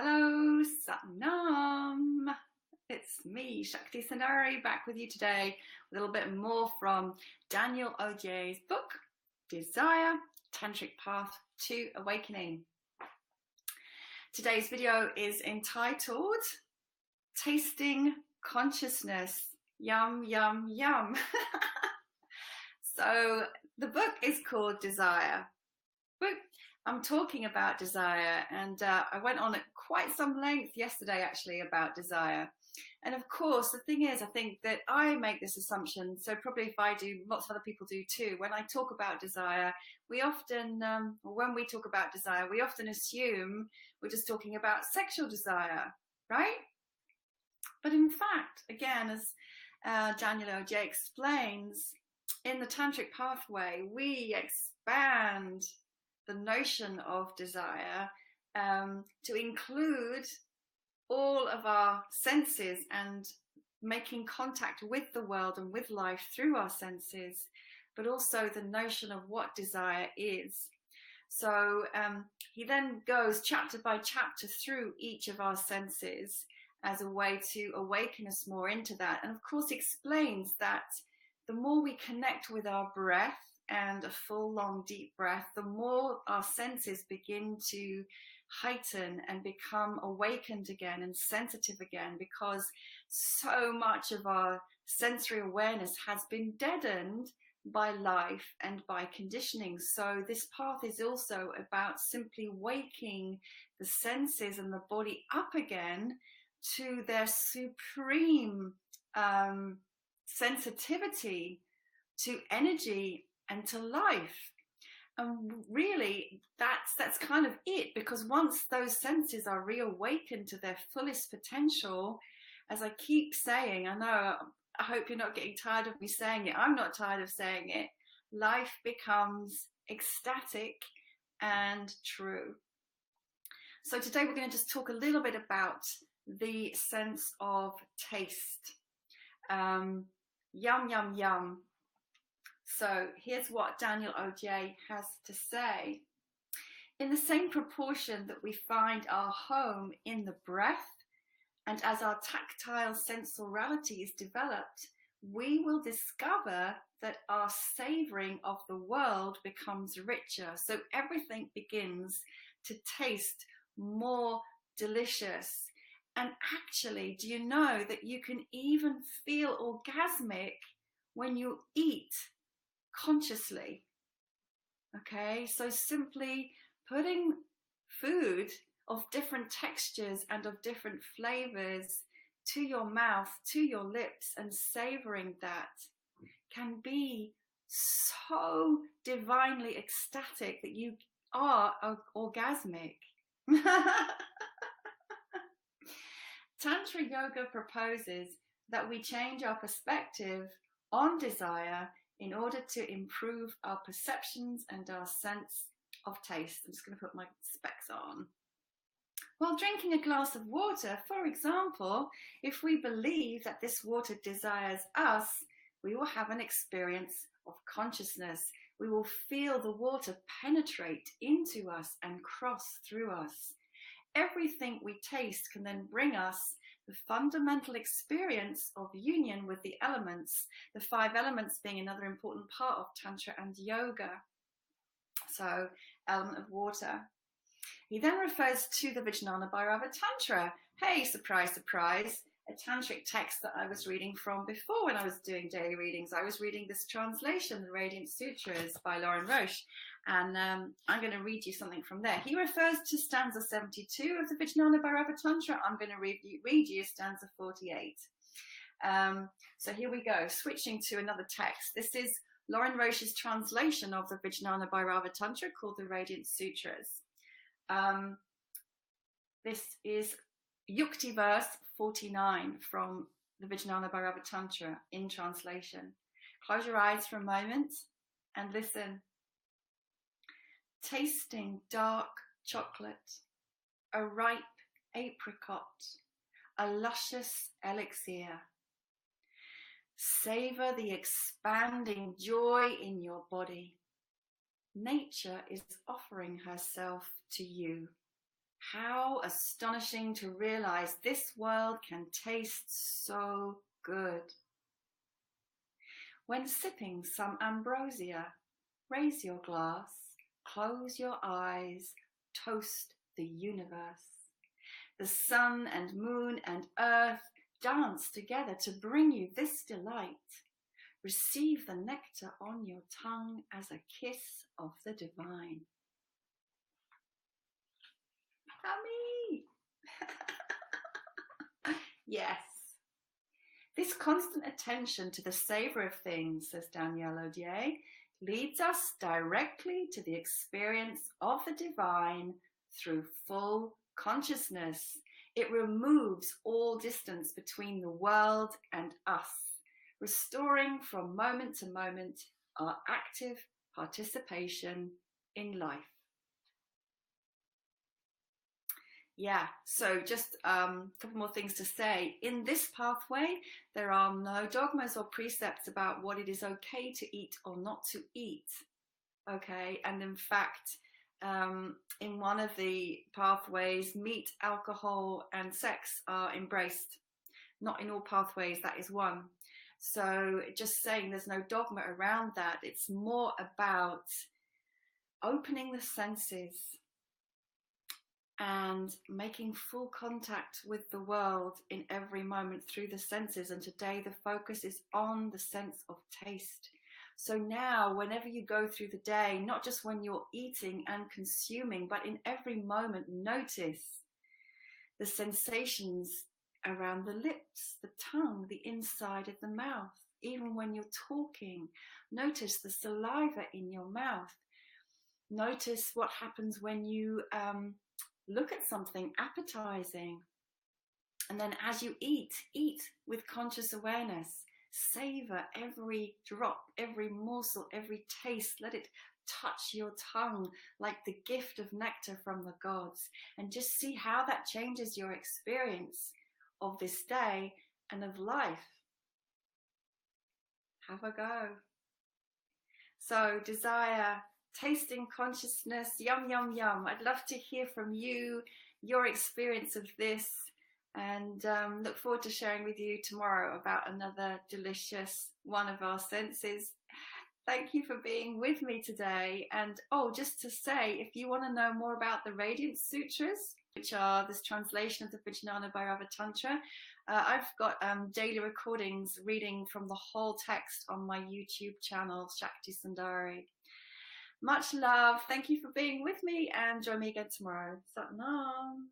Hello, Satnam. It's me, Shakti Sundari, back with you today with a little bit more from Daniel Odier's book, Desire, Tantric Path to Awakening. Today's video is entitled Tasting Consciousness. Yum, yum, yum. So the book is called Desire. I'm talking about desire, and I went on at quite some length yesterday actually about desire. And of course, the thing is, I think that I make this assumption, so probably if I do, lots of other people do too. When I talk about desire, we often, when we talk about desire, we often assume we're just talking about sexual desire, right? But in fact, again, as Daniel Odier explains, in the Tantric Pathway, we expand the notion of desire to include all of our senses and making contact with the world and with life through our senses, but also the notion of what desire is. So he then goes chapter by chapter through each of our senses as a way to awaken us more into that. And of course explains that the more we connect with our breath and a full, long, deep breath, the more our senses begin to heighten and become awakened again and sensitive again, because so much of our sensory awareness has been deadened by life and by conditioning. So this path is also about simply waking the senses and the body up again to their supreme sensitivity to energy and to life. And really that's kind of it, because once those senses are reawakened to their fullest potential, as I keep saying, I hope you're not getting tired of me saying it, I'm not tired of saying it, life becomes ecstatic and true. So today we're going to just talk a little bit about the sense of taste. Yum, yum, yum. So here's what Daniel Odier has to say. In the same proportion that we find our home in the breath, and as our tactile sensorality is developed, we will discover that our savoring of the world becomes richer. So everything begins to taste more delicious. And actually, do you know that you can even feel orgasmic when you eat consciously? Okay, so simply putting food of different textures and of different flavors to your mouth, to your lips, and savoring that can be so divinely ecstatic that you are orgasmic. Tantra yoga proposes that we change our perspective on desire in order to improve our perceptions and our sense of taste. I'm just going to put my specs on. While drinking a glass of water, for example, if we believe that this water desires us, we will have an experience of consciousness. We will feel the water penetrate into us and cross through us. Everything we taste can then bring us the fundamental experience of union with the elements, the 5 elements being another important part of Tantra and yoga. So, element of water. He then refers to the Vijnana Bhairava Tantra. Hey, surprise, surprise, a tantric text that I was reading from before when I was doing daily readings. I was reading this translation, the Radiant Sutras by Lauren Roche, and I'm going to read you something from there. He refers to stanza 72 of the Vijnana Bhairava Tantra. I'm going to read you stanza 48. So here we go, switching to another text. This is Lauren Roche's translation of the Vijnana Bhairava Tantra called the Radiant Sutras. This is Yukti verse 49 from the Vijnana Bhairava Tantra in translation. Close your eyes for a moment and listen. Tasting dark chocolate, a ripe apricot, a luscious elixir. Savor the expanding joy in your body. Nature is offering herself to you. How astonishing to realize this world can taste so good. When sipping some ambrosia, raise your glass, close your eyes, toast the universe. The sun and moon and earth dance together to bring you this delight. Receive the nectar on your tongue as a kiss of the divine. Yummy! Yes. This constant attention to the savor of things, says Daniel Odier, leads us directly to the experience of the divine through full consciousness. It removes all distance between the world and us, restoring from moment to moment our active participation in life. Yeah, so just a couple more things to say. In this pathway, there are no dogmas or precepts about what it is okay to eat or not to eat. Okay, and in fact, in one of the pathways, meat, alcohol, and sex are embraced. Not in all pathways, that is one. So just saying there's no dogma around that. It's more about opening the senses and making full contact with the world in every moment through the senses. And today the focus is on the sense of taste. So now, whenever you go through the day, not just when you're eating and consuming, but in every moment, notice the sensations around the lips, the tongue, the inside of the mouth. Even when you're talking, notice the saliva in your mouth. Notice what happens when you look at something appetizing. And then as you eat with conscious awareness. Savor every drop, every morsel, every taste. Let it touch your tongue like the gift of nectar from the gods. And just see how that changes your experience of this day and of life. Have a go. So desire, tasting consciousness, yum, yum, yum. I'd love to hear from you, your experience of this. And look forward to sharing with you tomorrow about another delicious one of our senses. Thank you for being with me today. And just to say, if you want to know more about the Radiance Sutras, which are this translation of the Vijnana Bhairava Tantra, I've got daily recordings reading from the whole text on my YouTube channel, Shakti Sundari. Much love. Thank you for being with me, and join me again tomorrow. Sat Nam.